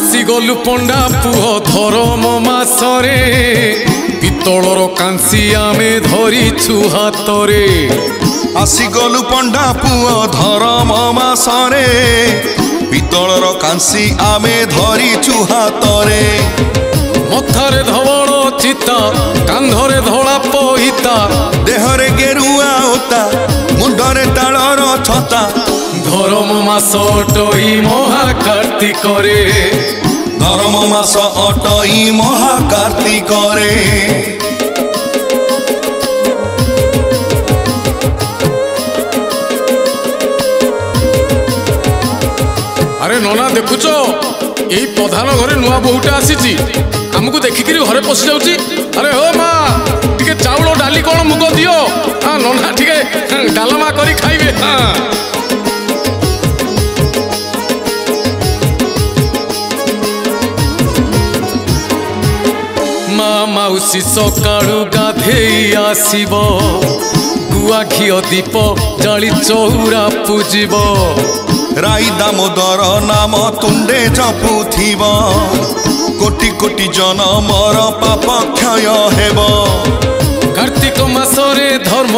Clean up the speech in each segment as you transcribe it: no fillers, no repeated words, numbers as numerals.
आसीगलु पंडा पुह धरम मासरे पितलर कांसी आमे धरिछु हातरे। आसीगलु पंडा पुह धरम मासरे पितलर कांसी आमे धरिछु हातरे। मथारे धवल चिता कांधरे धला पहिता देहरे गेरुआ होता मुंडरे तालर छता। धरम मास अटई महाकार्तिक रे धरम मास अटई महाकार्तिक रे। अरे नना देखुच यही प्रधान घरे नुआ बहुटा आसी आमको देखिकी घरे पशि जाऊँगी। अरे हो माँ टिके चाउल डाली कौन मुग दियो। हाँ नना टिके डालमा करी खाइबे। हाँ माँ माउसी सकाळु गाधेई आसीब गुआ घिओ दीप जाली चौरा पूजिब। राई दामोदर नाम तुंडे जपुथिब कोटि कोटि जनमर पाप क्षय हेब। कार्तिक मासरे धर्म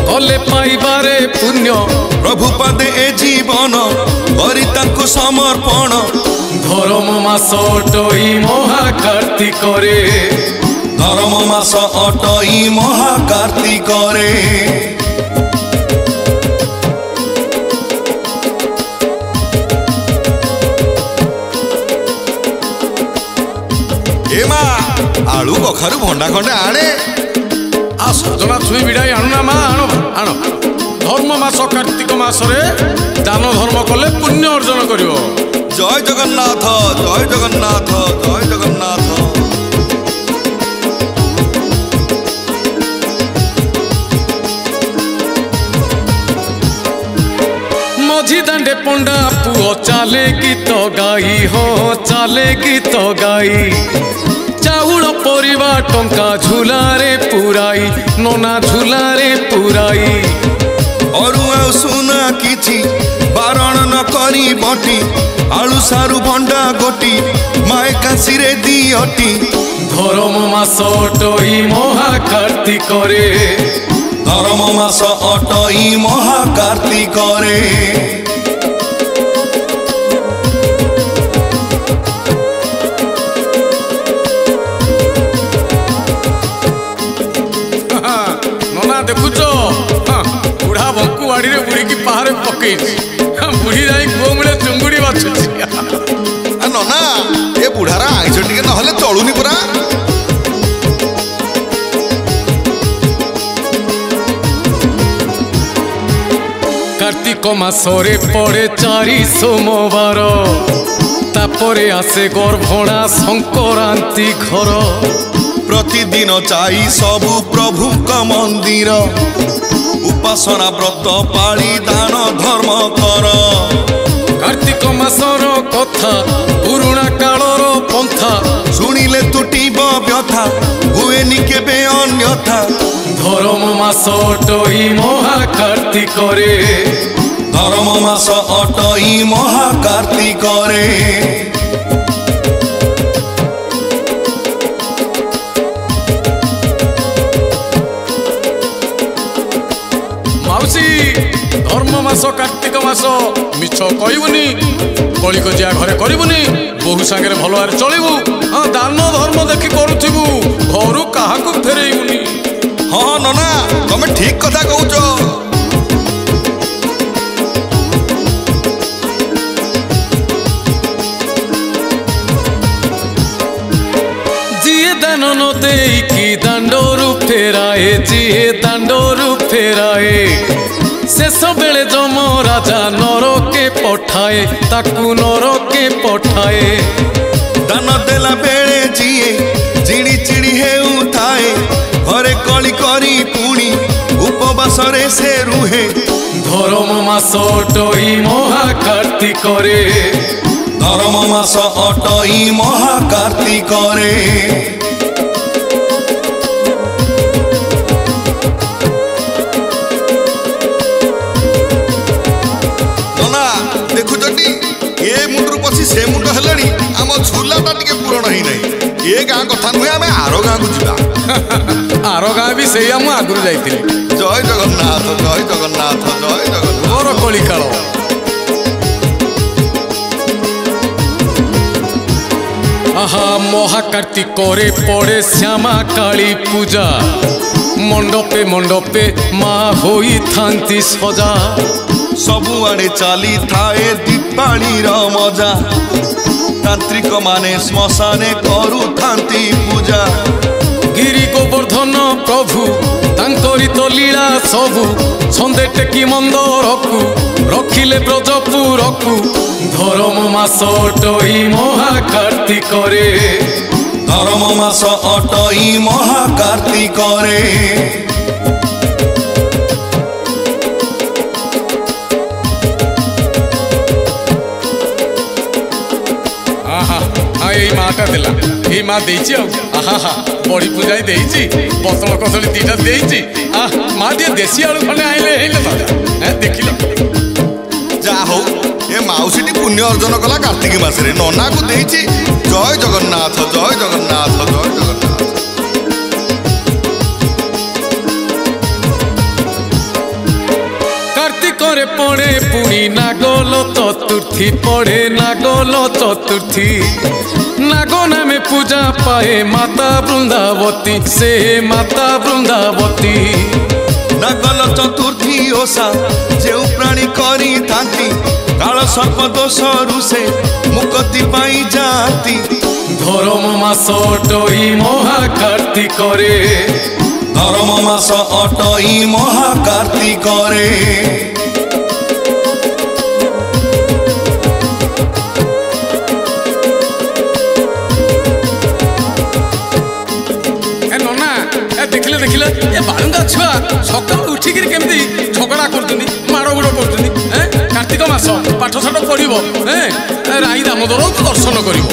कले पाइबारे पुण्य प्रभु पदे ए जीवन करी ताकु समर्पण। धर्म मास अटई महाकार्तिक रे धर्म मास अटई महाकार्तिक रे। ए मा आलू कखारु भंडा खंडे आणे आ सजना छुई बिड़ाई आणुना मा आण आण। धर्म मास कार्तिक मासरे दान धर्म कले पुण्य अर्जन करियो। जय जगन्नाथ जय जगन्नाथ जय जगन्नाथ। मझी दांडे पंडा पुओ चाले गीत गाई हो चाले गीत गाई। चाउल परिवा टंका झुलारे पुराई नना झुलारे पुराई। अरुआ सुना किछि बारण न करी बटी आलू सारू भंडा गोटी माए कांसीरे दियटी। धर्म मास अटई महाकार्तिक रे धर्म मास अटई महाकार्तिक रे। नना देखुच बुढ़ा बंकु बाड़ी रे बुढ़ी की पहाड़े पकई बुढ़ी जाई कुओ मूले चुंगुड़ी बाछुची। नना ए बुढ़ारा आइछ टिके नहले चलुनी परा। कार्तिक मासरे पड़े 4 सोमवार तापरे आसे गर्भणा संक्रांति घर। प्रतिदिन चाई सबु प्रभु का मंदिर उपासना व्रत पाली दान धर्म कर। कार्तिक मासर कथा पुरुणा कालर पंथा शुणिले तुटिब व्यथा हुएनि केबे अन्यथा। धर्म मास अटई महाकार्तिक रे धर्म मास अटई महाकार्तिक रे। माउसी धर्म मास कार्तिक मास मिछ कहबुनी कली कजिया घरे करबुनी बहु सांगे भल भाव चलबू। हाँ दान धर्म देखि करूथिबू घरु काहाकू फेरेइबुनी। हाँ नना तमे ठीक कथा कहूच। जिए दान न देकी दांडरू फेराए जिए दांडरू फेराए शेष बेले जम राजा नरके पठाए ताकू नरके पठाए। दान देला बेले जिए चिड़ी चिड़ी हेउ थाए घरे कली करी पुणी उपवास रे से रुहे। धर्म मास अटई महाकार्तिक रे धर्म मास अटई महाकार्तिक रे। ए गाँ कथा नुहे आम आर गाँ को जा आर गाँ भी से आगुरी जाइली। जय जगन्नाथ जय जगन्नाथ जय जगन्नाथ मोर कलिकाल। आहा महाकार्तिक पड़े श्यामा काली पूजा मंडपे मंडपे माँ होई थांती सजा सबुआड़े चली थाए दीपावली मजा तांत्रिक माने श्मशाने करू थांती पूजा गिरी गोवर्धन प्रभु तांकरी तो लीला सबु छंदे टेकी मंदरकु रखिले ब्रजपुरकु धर्म मास अटई महाकार्तिक धर्म मास अटई महाकार्तिक माटा देला ये माँ देची आहा बड़ी पूजा देची बतल कदली दीटा देची माँ टे देशी आलू खंडे आइले देखिल जा हो ए माउसीटी पुण्य अर्जन कला कार्तिक मासरे नना को देची जय जगन्नाथ जय जगन्नाथ जय जगन्नाथ। कार्तिक रे पड़े पुणी नागल चतुर्थी पड़े नागल चतुर्थी नागना में पूजा पाए माता वृंदावती से माता वृंदावती नागल चतुर्थी ओषा जे प्राणी करी थांती काल सर्प दोष रुसे मुक्ति पाई जाती धर्म मास अटई महाकार्तिक धर्म मास अटई महाकार्तिक देखिले देखिले ये बालुंगा छुआ सकाल उठिक केमती झगड़ा करछनी माड़ गुड़ करछनी कार्तिक मास पाठ साठ पढ़िबो राई दामोदर दर्शन करिबो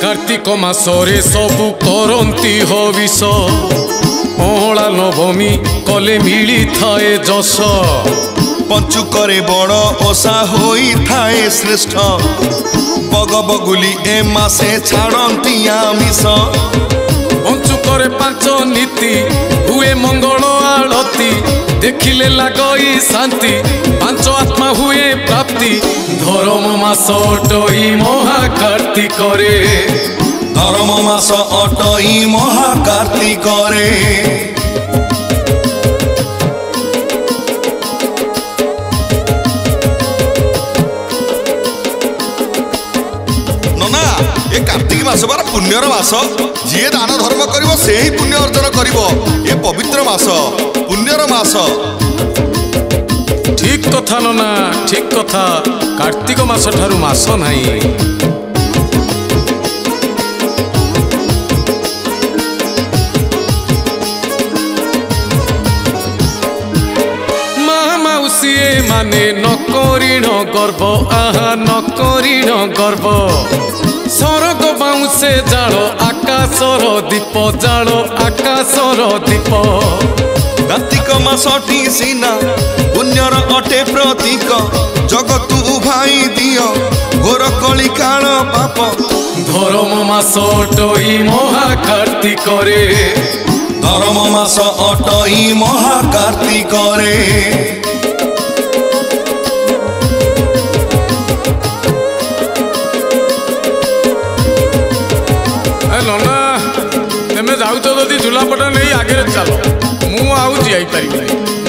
कार्तिक मासरे सबु करंती हविष अहला नवमी कले मिली थाए जस पंचुकरे बड़ ओषा होई थाए श्रेष्ठ बग बगुली ए मासे छाड़ती आमिष पंचुकरे पांच नीति हुए मंगल आलती देखिले लगई शांति पांच आत्मा हुए प्राप्ति धर्म मास अटई महाकार्तिक धर्म मास अटई महाकार्तिक ये कार्तिक मास बार पुण्यर मास जी दान धर्म करिवो से ही पुण्य अर्जन करिवो ये पवित्र मास पुण्यर मास ठीक कथा नना ठीक कथा कार्तिक मास ठारू मास नाही माउसी माने नकरिण गर्व आहा नकरिण गर्व सरग बाउंसे जाल आकाशर दीप जाल आकाशर दीप कार्तिक मासटी सीना पुण्यर अटे प्रतीक जगतु भाई दियो घोर कली काल पाप धर्म मास अटई महाकार्तिक धर्म मास अटई महाकार्तिक नना तेमे जाऊ जदि झुलापटा नहीं आगे चल मुझे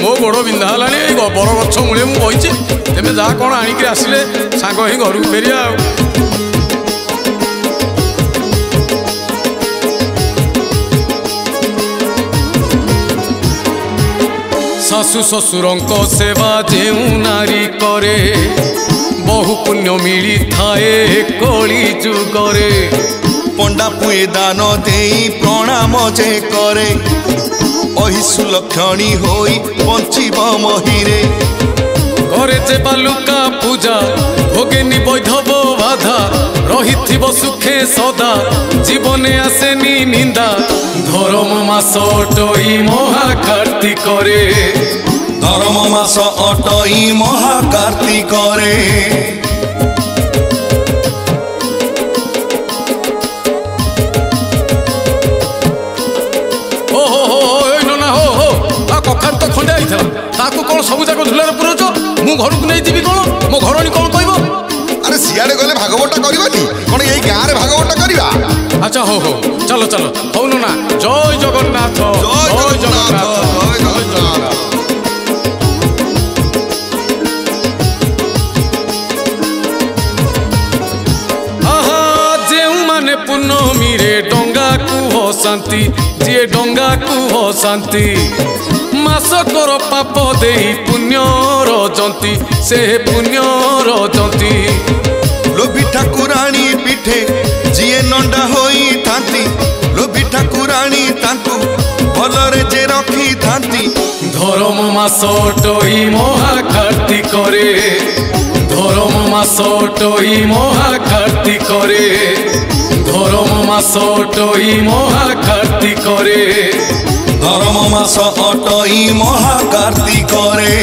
मो गोड़ बिंधा है बर गछ मूले मुझे तेमे जा कौन आणिक आसिले सांग ही घर को फेरिया शाशु ससुर सेवा जेऊ नारी करे बहु पुण्य मिली थाए कली जुगरे पंडा पुए दान देई प्रणाम जे करे अहिसु लक्षणी होई पंचीब महीरे करे जे बालुका पूजा भोगेनी वैधव बाधा रही सुखे सदा जीवने आसेनी निंदा धर्म मास अटई महाकार्तिक ধর্ম মাস অটই মহাকার্তিকরে କଖାରୁ ତ ଖଣ୍ଡେ ହେଇଥିଲା ତାକୁ କଣ ସବୁ ଯାକ ଝୁଲାରେ ପୁରଉଛ ମୁଁ ଘରକୁ ନେଇଯିବି କଣ ମୋ ଘରଣୀ କଣ କହିବ ଆରେ ସିଆଡେ ଗଲେ ଭାଗବତ କରିବାନି କଣ ଏଇ ଗାଁରେ ଭାଗବତ କରିବା ଆଚ୍ଛା ହଉ ହଉ ଚାଲ ଚାଲ ହଉନ ନା ଜୟ ଜଗନ୍ନାଥ ଜୟ ଜଗନ୍ନାଥ ଜୟ ଜଗନ୍ନାଥ ଆହା ଯେଉଁମାନେ ପୂର୍ଣ୍ଣମୀରେ ଡଙ୍ଗାକୁ ହସାନ୍ତି ଯିଏ ଡଙ୍ଗାକୁ ହସାନ୍ତି ମାସକର ପାପ ଦେଇ ପୁଣ୍ୟ ରଜନ୍ତି ସେ ପୁଣ୍ୟ ରଜନ୍ତି ଲୋଭି ଠାକୁରାଣୀ ପିଠେ ଯିଏ ନଣ୍ଡା ହୋଇଥାନ୍ତି ଲୋଭି ଠାକୁରାଣୀ ତାଙ୍କୁ ଭଲରେ ଯେ ରଖିଥାନ୍ତି ଧର୍ମ ମାସ ଟଇ ମହାକାର୍ତ୍ତିକରେ ଧର୍ମ ମାସ ଟଇ ମହାକାର୍ତ୍ତିକରେ ধর্ম মাস অটই মহাকার্তিকরে ধর্ম মাস অটই মহাকার্তিকরে